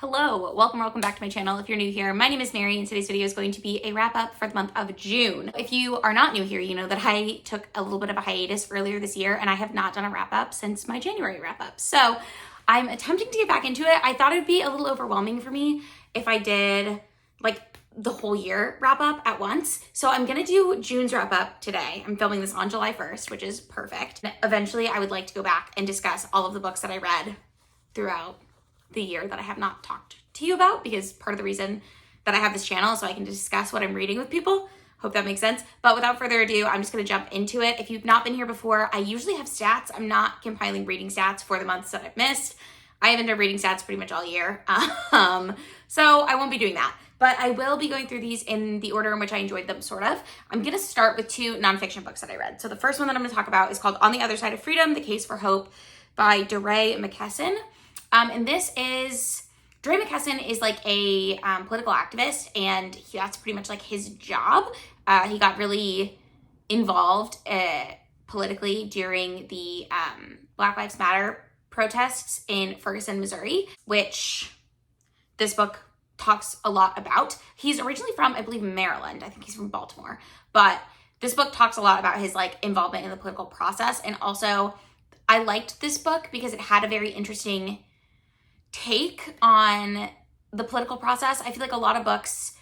Welcome back to my channel. If you're new here, my name is Mary and today's video is going to be a wrap up for the month of June. If you are not new here, you know that I took a little bit of a hiatus earlier this year and I have not done a wrap up since my January wrap up. So I'm attempting to get back into it. I thought it would be a little overwhelming for me if I did like the whole year wrap up at once. So I'm gonna do June's wrap up today. I'm filming this on July 1st, which is perfect. Eventually I would like to go back and discuss all of the books that I read throughout the year that I have not talked to you about, because part of the reason that I have this channel is so I can discuss what I'm reading with people. Hope that makes sense. But without further ado, I'm just gonna jump into it. If you've not been here before, I usually have stats. I'm not compiling reading stats for the months that I've missed. I haven't done reading stats pretty much all year. So I won't be doing that. But I will be going through these in the order in which I enjoyed them, sort of. I'm gonna start with two nonfiction books that I read. So the first one that I'm gonna talk about is called On the Other Side of Freedom, The Case for Hope by DeRay McKesson. And this is, DeRay McKesson is like a political activist, and that's pretty much like his job. He got really involved politically during the Black Lives Matter protests in Ferguson, Missouri, which this book talks a lot about. He's originally from, I believe, Maryland. I think he's from Baltimore. But this book talks a lot about his like involvement in the political process. And also, I liked this book because it had a very interesting take on the political process. I feel like a lot of books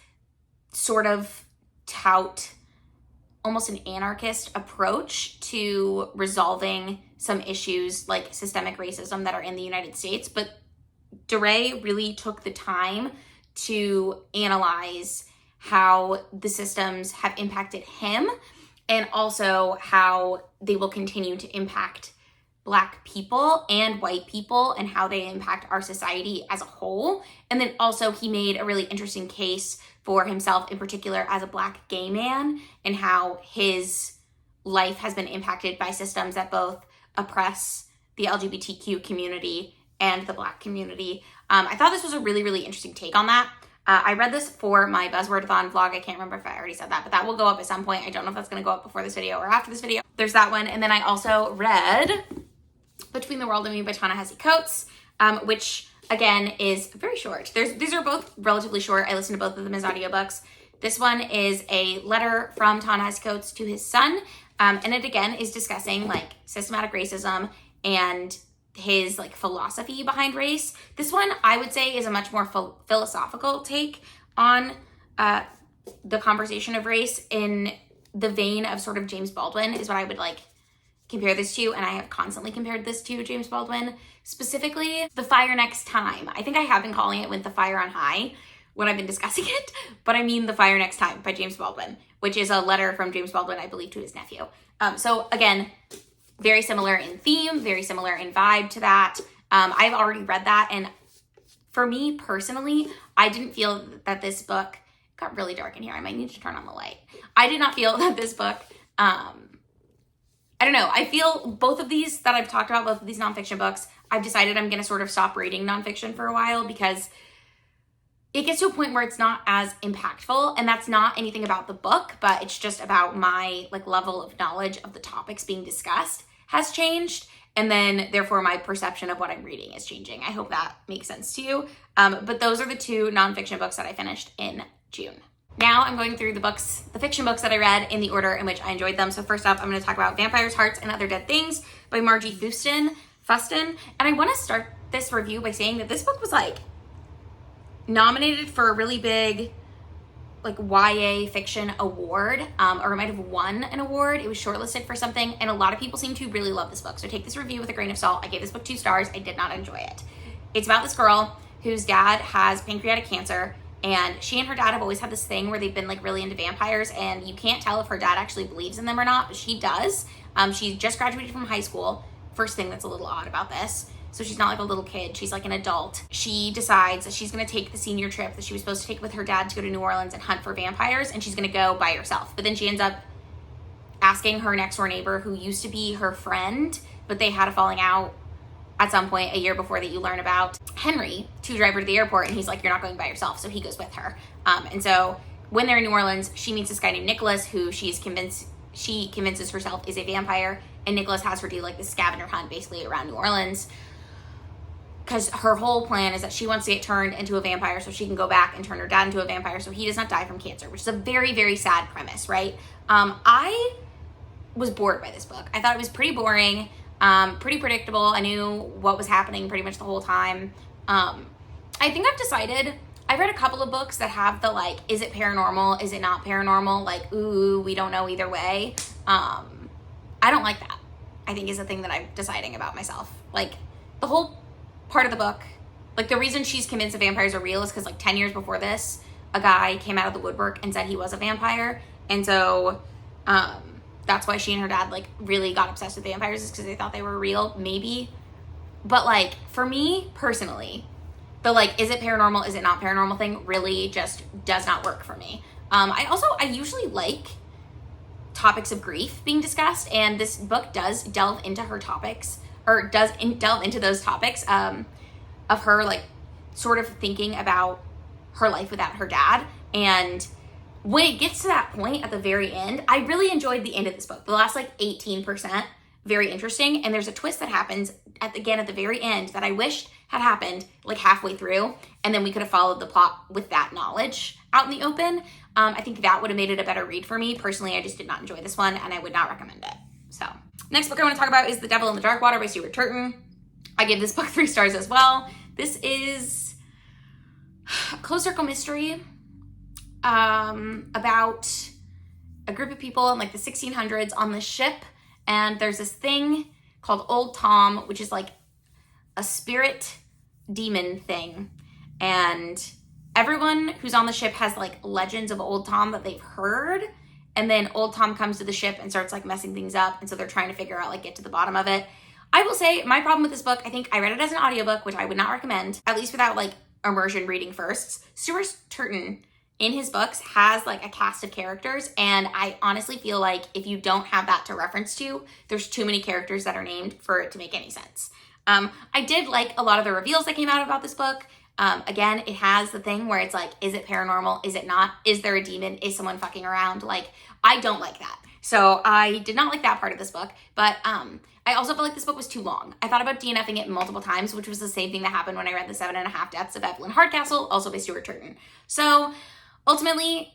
sort of tout almost an anarchist approach to resolving some issues like systemic racism that are in the United States, but DeRay really took the time to analyze how the systems have impacted him and also how they will continue to impact Black people and white people and how they impact our society as a whole. And then also he made a really interesting case for himself in particular as a Black gay man and how his life has been impacted by systems that both oppress the LGBTQ community and the Black community. I thought this was a really, really interesting take on that. I read this for my Buzzword-a-thon vlog. I can't remember if I already said that, but that will go up at some point. I don't know if that's gonna go up before this video or after this video. There's that one. And then I also read Between the World and Me by Ta-Nehisi Coates, which again is very short. These are both relatively short. I listened to both of them as audiobooks. This one is a letter from Ta-Nehisi Coates to his son, and it again is discussing like systematic racism and his like philosophy behind race. This one I would say is a much more philosophical take on the conversation of race, in the vein of sort of James Baldwin is what I would like compare this to, and I have constantly compared this to James Baldwin, specifically The Fire Next Time. I think I have been calling it With the Fire on High when I've been discussing it, but I mean The Fire Next Time by James Baldwin, which is a letter from James Baldwin, I believe, to his nephew. So again, very similar in theme, very similar in vibe to that. I've already read that, and for me personally, I didn't feel that this book got really dark in here. I might need to turn on the light. I did not feel that this book, I don't know. I feel both of these that I've talked about, both of these nonfiction books, I've decided I'm going to sort of stop reading nonfiction for a while because it gets to a point where it's not as impactful, and that's not anything about the book, but it's just about my like level of knowledge of the topics being discussed has changed, and then therefore my perception of what I'm reading is changing. I hope that makes sense to you. But those are the two nonfiction books that I finished in June. Now I'm going through the fiction books that I read in the order in which I enjoyed them. So first up, I'm going to talk about Vampires, Hearts, and Other Dead Things by Margie Fuston. And I want to start this review by saying that this book was like nominated for a really big like YA fiction award, or it might have won an award. It was shortlisted for something, and a lot of people seem to really love this book. So take this review with a grain of salt. I gave this book 2 stars. I did not enjoy it. It's about this girl whose dad has pancreatic cancer, and she and her dad have always had this thing where they've been like really into vampires, and you can't tell if her dad actually believes in them or not, but she does. She just graduated from high school. First thing that's a little odd about this. So she's not like a little kid, she's like an adult. She decides that she's gonna take the senior trip that she was supposed to take with her dad to go to New Orleans and hunt for vampires, and she's gonna go by herself. But then she ends up asking her next door neighbor, who used to be her friend, but they had a falling out at some point a year before that you learn about, Henry, to drive her to the airport, and he's like, you're not going by yourself, so he goes with her. And so when they're in New Orleans, she meets this guy named Nicholas, who she convinces herself is a vampire, and Nicholas has her do like this scavenger hunt basically around New Orleans. because her whole plan is that she wants to get turned into a vampire so she can go back and turn her dad into a vampire so he does not die from cancer, which is a very, very sad premise, right? I was bored by this book. I thought it was pretty boring, pretty predictable. I knew what was happening pretty much the whole time. I think I've decided, I've read a couple of books that have the like, is it paranormal? Is it not paranormal? Like, ooh, we don't know either way. I don't like that, I think is the thing that I'm deciding about myself. Like the whole part of the book, like the reason she's convinced that vampires are real is because like 10 years before this, a guy came out of the woodwork and said he was a vampire. And so that's why she and her dad like really got obsessed with vampires, is because they thought they were real, maybe. But like for me personally, the like, is it paranormal, is it not paranormal thing really just does not work for me. I usually like topics of grief being discussed, and this book does delve into her topics, or delve into those topics of her like sort of thinking about her life without her dad. And when it gets to that point at the very end, I really enjoyed the end of this book. The last like 18%, very interesting. And there's a twist that happens at the very end that I wished had happened like halfway through, and then we could have followed the plot with that knowledge out in the open. I think that would have made it a better read for me. Personally, I just did not enjoy this one, and I would not recommend it. So next book I want to talk about is The Devil in the Dark Water by Stuart Turton. I give this book 3 stars as well. This is a closed circle mystery about a group of people in like the 1600s on this ship, and there's this thing called Old Tom, which is like a spirit demon thing, and everyone who's on the ship has like legends of Old Tom that they've heard, and then Old Tom comes to the ship and starts like messing things up, and so they're trying to figure out like get to the bottom of it. I will say my problem with this book, I think I read it as an audiobook, which I would not recommend, at least without like immersion reading first. Stuart Turton in his books has like a cast of characters, and I honestly feel like if you don't have that to reference to, there's too many characters that are named for it to make any sense. I did like a lot of the reveals that came out about this book. Again, it has the thing where it's like, is it paranormal? Is it not? Is there a demon? Is someone fucking around? Like, I don't like that. So I did not like that part of this book, but I also felt like this book was too long. I thought about DNFing it multiple times, which was the same thing that happened when I read The 7.5 Deaths of Evelyn Hardcastle, also by Stuart Turton. So ultimately,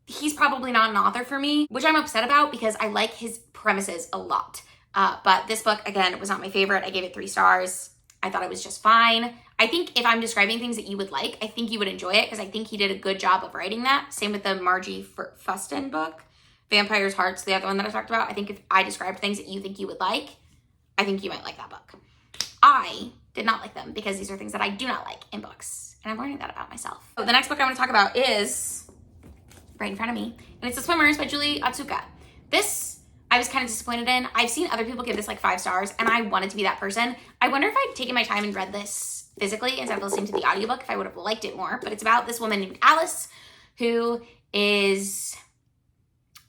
he's probably not an author for me, which I'm upset about because I like his premises a lot. But this book, again, was not my favorite. I gave it 3 stars. I thought it was just fine. I think if I'm describing things that you would like, I think you would enjoy it because I think he did a good job of writing that. Same with the Margie Fuston book, Vampire's Hearts, the other one that I talked about. I think if I described things that you think you would like, I think you might like that book. I did not like them because these are things that I do not like in books, and I'm learning that about myself. So the next book I want to talk about is right in front of me, and it's The Swimmers by Julie Otsuka. This I was kind of disappointed in. I've seen other people give this like 5 stars, and I wanted to be that person. I wonder if I'd taken my time and read this physically instead of listening to the audiobook, if I would have liked it more. But it's about this woman named Alice who is,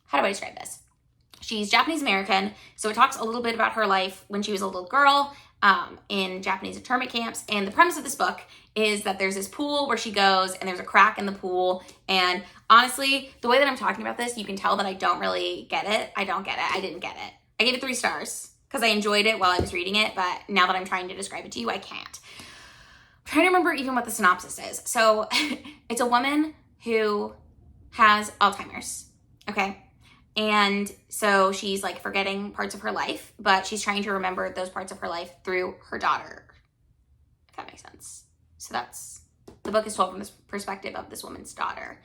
how do I describe this? She's Japanese American, so it talks a little bit about her life when she was a little girl in Japanese internment camps. And the premise of this book is that there's this pool where she goes, and there's a crack in the pool. And honestly, the way that I'm talking about this, you can tell that I don't really get it. I don't get it. I didn't get it. I gave it 3 stars because I enjoyed it while I was reading it, but now that I'm trying to describe it to you, I can't. I'm trying to remember even what the synopsis is. So it's a woman who has Alzheimer's, okay? And so she's like forgetting parts of her life, but she's trying to remember those parts of her life through her daughter, if that makes sense. So that's, the book is told from this perspective of this woman's daughter.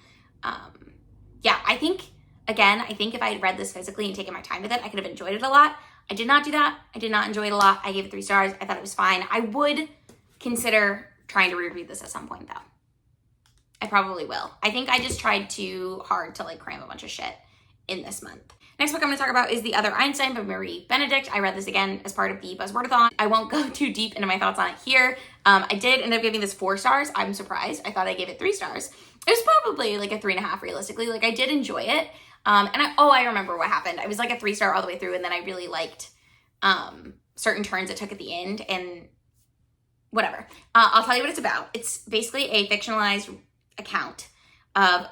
Yeah, I think if I had read this physically and taken my time with it, I could have enjoyed it a lot. I did not do that. I did not enjoy it a lot. I gave it 3 stars. I thought it was fine. I would consider trying to reread this at some point though. I probably will. I think I just tried too hard to like cram a bunch of shit in this month. Next book I'm going to talk about is The Other Einstein by Marie Benedict. I read this again as part of the Buzzwordathon. I won't go too deep into my thoughts on it here. I did end up giving this 4 stars. I'm surprised. I thought I gave it 3 stars. It was probably like a 3.5 realistically. Like I did enjoy it. I remember what happened. I was like a 3-star all the way through, and then I really liked certain turns it took at the end and whatever. I'll tell you what it's about. It's basically a fictionalized account of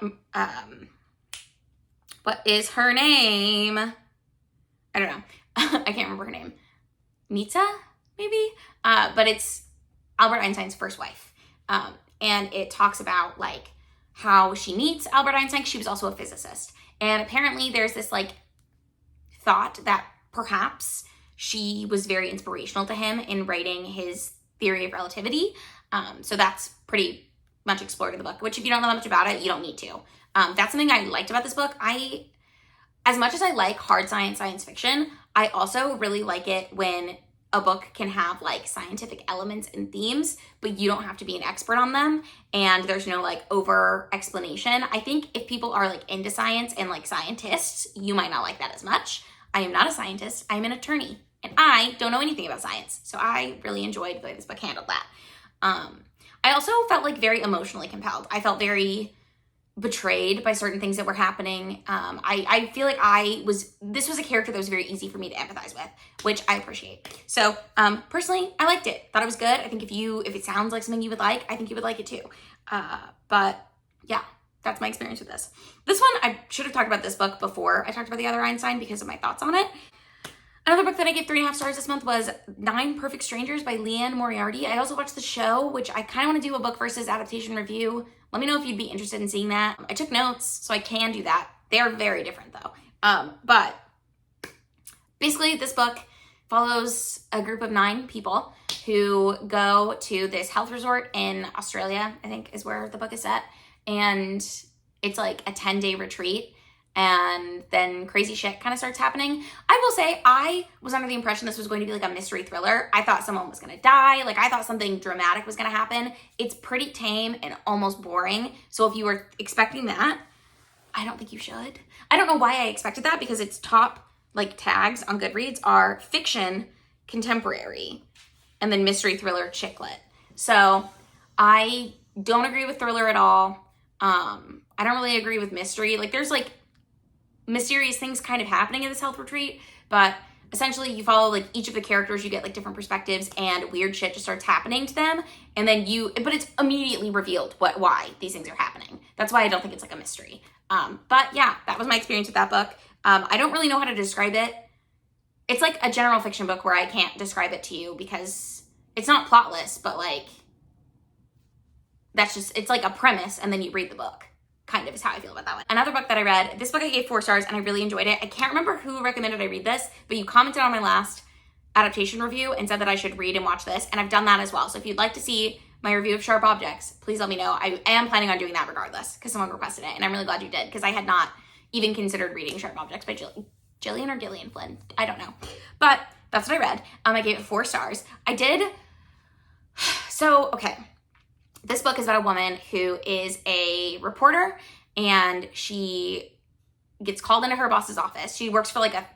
what is her name? I don't know. I can't remember her name. Mitsa, maybe? But it's Albert Einstein's first wife. And it talks about like how she meets Albert Einstein. She was also a physicist. And apparently there's this like thought that perhaps she was very inspirational to him in writing his theory of relativity. So that's pretty much explored in the book, which if you don't know that much about it, you don't need to. That's something I liked about this book. As much as I like hard science fiction, I also really like it when a book can have like scientific elements and themes, but you don't have to be an expert on them and there's no like over explanation. I think if people are like into science and like scientists, you might not like that as much. I am not a scientist, I'm an attorney and I don't know anything about science. So I really enjoyed the way this book handled that. I also felt like very emotionally compelled. I felt very betrayed by certain things that were happening. I feel like this was a character that was very easy for me to empathize with, which I appreciate. So personally, I liked it. Thought it was good. I think if it sounds like something you would like, I think you would like it too. But yeah, that's my experience with this. This one, I should have talked about this book before I talked about The Other Einstein because of my thoughts on it. Another book that I gave 3.5 stars this month was 9 Perfect Strangers by Leanne Moriarty. I also watched the show, which I kind of want to do a book versus adaptation review. Let me know if you'd be interested in seeing that. I took notes, so I can do that. They are very different though. But basically this book follows a group of 9 people who go to this health resort in Australia, I think is where the book is set. And it's like a 10-day retreat. And then crazy shit kind of starts happening. I will say I was under the impression this was going to be like a mystery thriller. I thought someone was going to die. Like I thought something dramatic was going to happen. It's pretty tame and almost boring. So if you were expecting that, I don't think you should. I don't know why I expected that because its top like tags on Goodreads are fiction, contemporary, and then mystery thriller, chick lit. So I don't agree with thriller at all. I don't really agree with mystery. Like there's like mysterious things kind of happening in this health retreat, but essentially you follow like each of the characters, you get like different perspectives and weird shit just starts happening to them. And then but it's immediately revealed why these things are happening. That's why I don't think it's like a mystery. But yeah, that was my experience with that book. I don't really know how to describe it. It's like a general fiction book where I can't describe it to you because it's not plotless, but like, it's like a premise and then you read the book. Kind of is how I feel about that one. Another book that I read, this book I gave 4 stars and I really enjoyed it. I can't remember who recommended I read this, but you commented on my last adaptation review and said that I should read and watch this, and I've done that as well. So if you'd like to see my review of Sharp Objects, please let me know. I am planning on doing that regardless because someone requested it, and I'm really glad you did because I had not even considered reading Sharp Objects by Gillian or Gillian Flynn. I don't know. But that's what I read. I gave it 4 stars. Okay. This book is about a woman who is a reporter and she gets called into her boss's office. She works for like a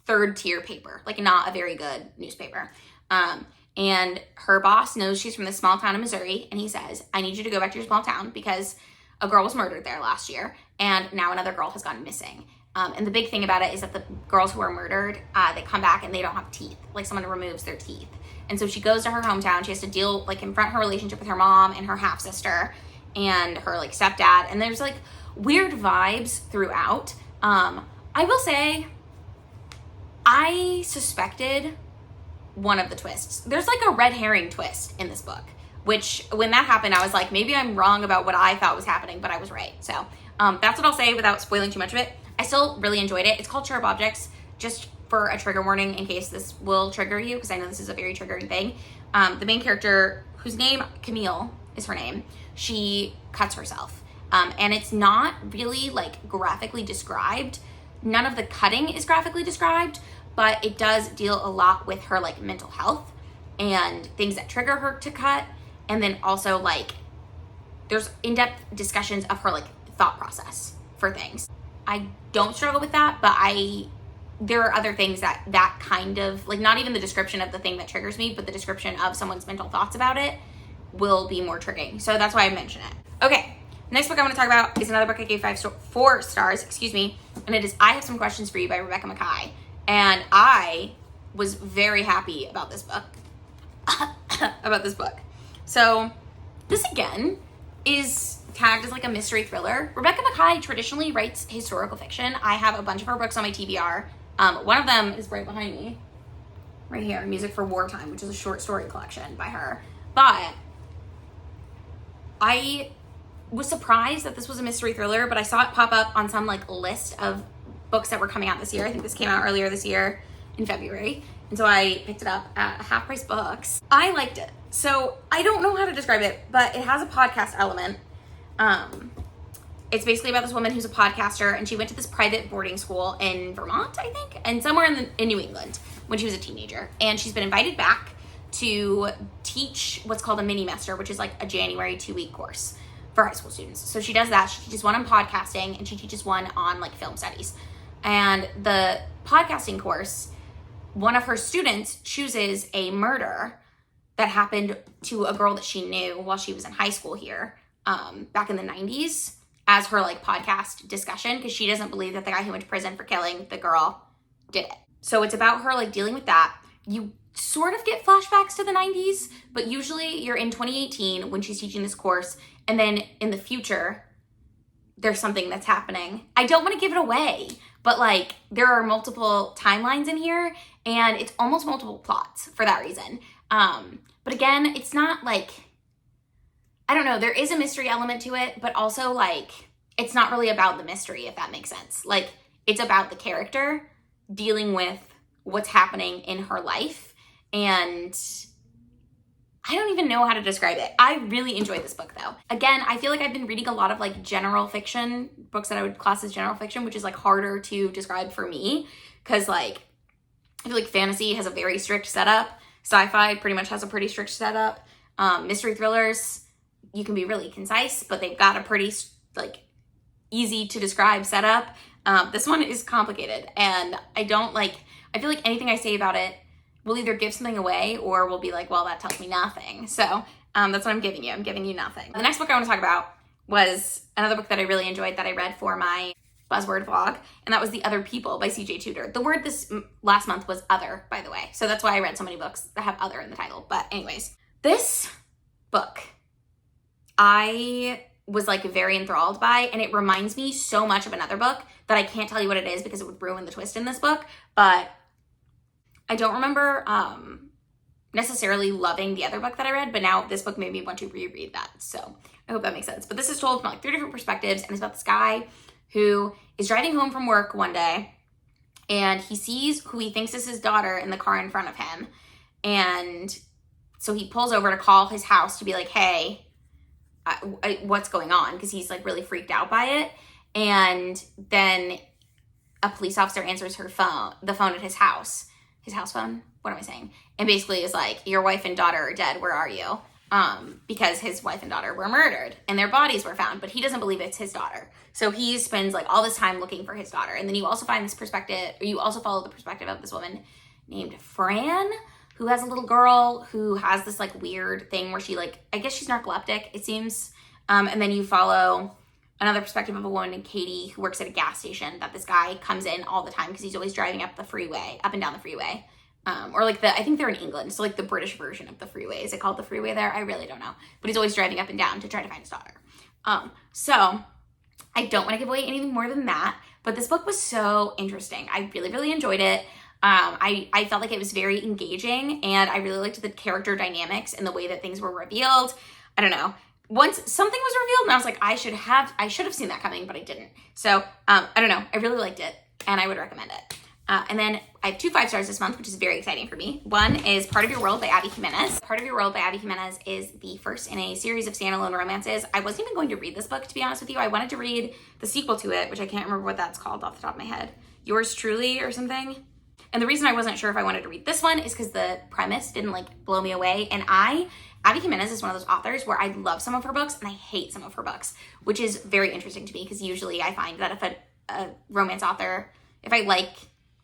3rd-tier paper, like not a very good newspaper. And her boss knows she's from this small town in Missouri and he says, I need you to go back to your small town because a girl was murdered there last year and now another girl has gone missing. And the big thing about it is that the girls who are murdered, they come back and they don't have teeth, like someone removes their teeth. And so she goes to her hometown. She has to confront her relationship with her mom and her half-sister and her like stepdad. And there's like weird vibes throughout. I will say, I suspected one of the twists. There's like a red herring twist in this book, which when that happened, I was like, maybe I'm wrong about what I thought was happening, but I was right. So that's what I'll say without spoiling too much of it. I still really enjoyed it. It's called Sharp Objects, just for a trigger warning in case this will trigger you, because I know this is a very triggering thing. The main character, whose name, Camille is her name, she cuts herself. And it's not really like graphically described. None of the cutting is graphically described, but it does deal a lot with her like mental health and things that trigger her to cut. And then also like there's in-depth discussions of her like thought process for things. I don't struggle with that, but there are other things that kind of, like not even the description of the thing that triggers me, but the description of someone's mental thoughts about it will be more triggering. So that's why I mention it. Okay, next book I want to talk about is another book I gave 4 stars, and it is I Have Some Questions for You by Rebecca Makkai. And I was very happy about this book. So this again is tagged as like a mystery thriller. Rebecca Makkai traditionally writes historical fiction. I have a bunch of her books on my TBR. One of them is right behind me, right here, Music for Wartime, which is a short story collection by her. But I was surprised that this was a mystery thriller, but I saw it pop up on some like list of books that were coming out this year. I think this came out earlier this year in February. And so I picked it up at Half Price Books. I liked it. So I don't know how to describe it, but it has a podcast element. It's basically about this woman who's a podcaster, and she went to this private boarding school in Vermont, I think, and somewhere in New England when she was a teenager. And she's been invited back to teach what's called a mini-mester, which is like a January 2-week course for high school students. So she does that. She teaches one on podcasting, and she teaches one on like film studies. And the podcasting course, one of her students chooses a murder that happened to a girl that she knew while she was in high school here, back in the 90s, as her like podcast discussion, because she doesn't believe that the guy who went to prison for killing the girl did it. So it's about her like dealing with that. You sort of get flashbacks to the 90s, but usually you're in 2018 when she's teaching this course, and then in the future there's something that's happening. I don't want to give it away, but like there are multiple timelines in here, and it's almost multiple plots for that reason. But again, it's not like, I don't know, there is a mystery element to it, but also like it's not really about the mystery, if that makes sense. Like it's about the character dealing with what's happening in her life, and I don't even know how to describe it. I really enjoyed this book though. Again, I feel like I've been reading a lot of like general fiction, books that I would class as general fiction, which is like harder to describe for me, because like I feel like fantasy has a very strict setup. Sci-fi pretty much has a pretty strict setup. Mystery thrillers, you can be really concise, but they've got a pretty like easy to describe setup. This one is complicated, and I feel like anything I say about it will either give something away or will be like, well, that tells me nothing. So that's what I'm giving you. I'm giving you nothing. The next book I want to talk about was another book that I really enjoyed that I read for my buzzword vlog, and that was The Other People by CJ Tudor. The word this last month was other, by the way. So that's why I read so many books that have other in the title. But anyways, this book I was like very enthralled by, and it reminds me so much of another book that I can't tell you what it is because it would ruin the twist in this book. But I don't remember necessarily loving the other book that I read, but now this book made me want to reread that. So I hope that makes sense. But this is told from like 3 different perspectives, and it's about this guy who is driving home from work one day, and he sees who he thinks is his daughter in the car in front of him. And so he pulls over to call his house to be like, hey, what's going on? Because he's like really freaked out by it. And then a police officer answers the phone at his house phone. What am I saying? And basically is like, your wife and daughter are dead. Where are you? Because his wife and daughter were murdered and their bodies were found, but he doesn't believe it's his daughter. So he spends like all this time looking for his daughter. And then you also find this perspective, or you also follow the perspective of this woman named Fran, who has a little girl who has this like weird thing where she like, I guess she's narcoleptic, it seems. And then you follow another perspective of a woman named Katie who works at a gas station that this guy comes in all the time because he's always driving up and down the freeway. Or like I think they're in England, so like the British version of the freeway. Is it called the freeway there? I really don't know. But he's always driving up and down to try to find his daughter. So I don't want to give away anything more than that, but this book was so interesting. I really, really enjoyed it. I felt like it was very engaging, and I really liked the character dynamics and the way that things were revealed. I don't know. Once something was revealed, and I was like, I should have seen that coming, but I didn't. So I don't know. I really liked it, and I would recommend it. And then I have 2 5-stars this month, which is very exciting for me. One is Part of Your World by Abby Jimenez. Part of Your World by Abby Jimenez is the first in a series of standalone romances. I wasn't even going to read this book, to be honest with you. I wanted to read the sequel to it, which I can't remember what that's called off the top of my head. Yours Truly or something. And the reason I wasn't sure if I wanted to read this one is because the premise didn't like blow me away. And Abby Jimenez is one of those authors where I love some of her books and I hate some of her books, which is very interesting to me because usually I find that if a romance author, if I like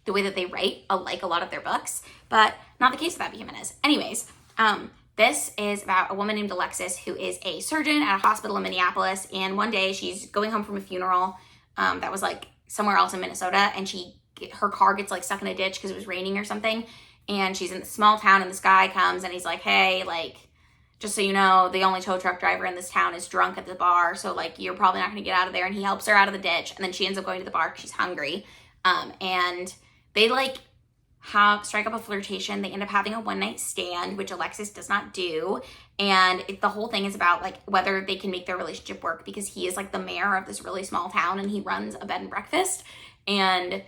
the way that they write, I'll like a lot of their books, but not the case with Abby Jimenez. Anyways, this is about a woman named Alexis who is a surgeon at a hospital in Minneapolis, and one day she's going home from a funeral that was like somewhere else in Minnesota, and her car gets like stuck in a ditch because it was raining or something, and she's in this small town, and this guy comes and he's like, hey, like, just so you know, the only tow truck driver in this town is drunk at the bar, so like you're probably not gonna get out of there. And he helps her out of the ditch, and then she ends up going to the bar because she's hungry, and they like strike up a flirtation. They end up having a one-night stand, which Alexis does not do. And the whole thing is about like whether they can make their relationship work, because he is like the mayor of this really small town and he runs a bed and breakfast. And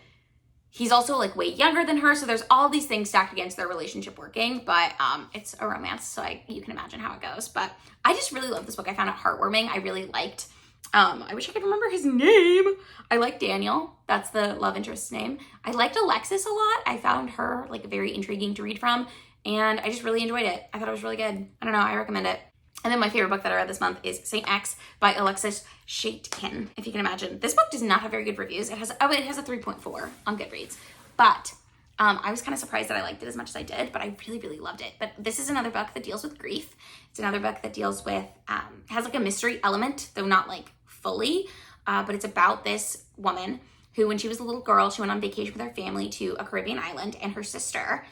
he's also like way younger than her. So there's all these things stacked against their relationship working, but it's a romance. So you can imagine how it goes. But I just really love this book. I found it heartwarming. I really liked, I wish I could remember his name. I like Daniel. That's the love interest's name. I liked Alexis a lot. I found her like very intriguing to read from, and I just really enjoyed it. I thought it was really good. I don't know, I recommend it. And then my favorite book that I read this month is Saint X by Alexis Shaitkin, if you can imagine. This book does not have very good reviews. It has a 3.4 on Goodreads, but I was kind of surprised that I liked it as much as I did, but I really, really loved it. But this is another book that deals with grief. It's another book that deals with, has like a mystery element, though not like fully, but it's about this woman who, when she was a little girl, she went on vacation with her family to a Caribbean island, and her sister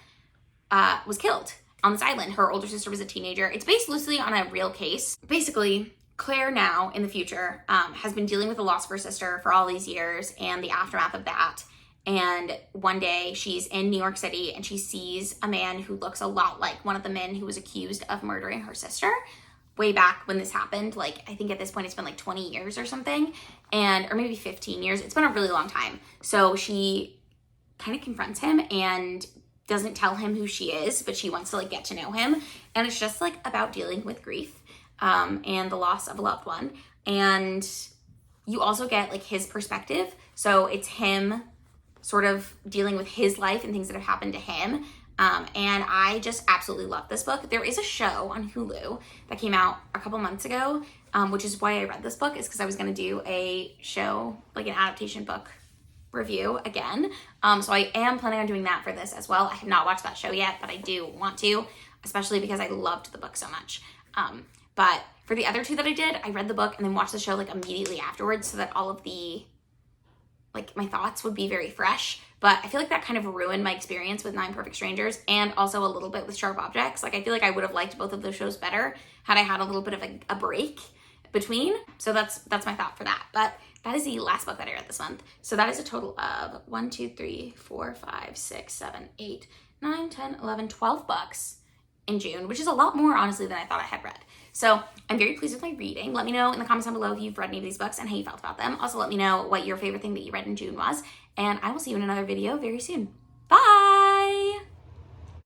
was killed on this island. Her older sister was a teenager. It's based loosely on a real case. Basically, Claire now, in the future, has been dealing with the loss of her sister for all these years and the aftermath of that. And one day she's in New York City and she sees a man who looks a lot like one of the men who was accused of murdering her sister way back when this happened. Like, I think at this point it's been like 20 years or something, or maybe 15 years. It's been a really long time. So she kind of confronts him and doesn't tell him who she is, but she wants to like get to know him. And it's just like about dealing with grief and the loss of a loved one. And you also get like his perspective. So it's him sort of dealing with his life and things that have happened to him. And I just absolutely love this book. There is a show on Hulu that came out a couple months ago, which is why I read this book, is because I was going to do a show, like an adaptation book review again. So I am planning on doing that for this as well. I have not watched that show yet, but I do want to, especially because I loved the book so much. But for the other two that I did, I read the book and then watched the show like immediately afterwards, so that all of the, like, my thoughts would be very fresh. But I feel like that kind of ruined my experience with 9 Perfect Strangers, and also a little bit with Sharp Objects. Like, I feel like I would have liked both of those shows better had I had a little bit of a break between. So that's my thought for that. But that is the last book that I read this month. So that is a total of 1, 2, 3, 4, 5, 6, 7, 8, 9, 10, 11, 12 books in June, which is a lot more, honestly, than I thought I had read. So I'm very pleased with my reading. Let me know in the comments down below if you've read any of these books and how you felt about them. Also, let me know what your favorite thing that you read in June was. And I will see you in another video very soon.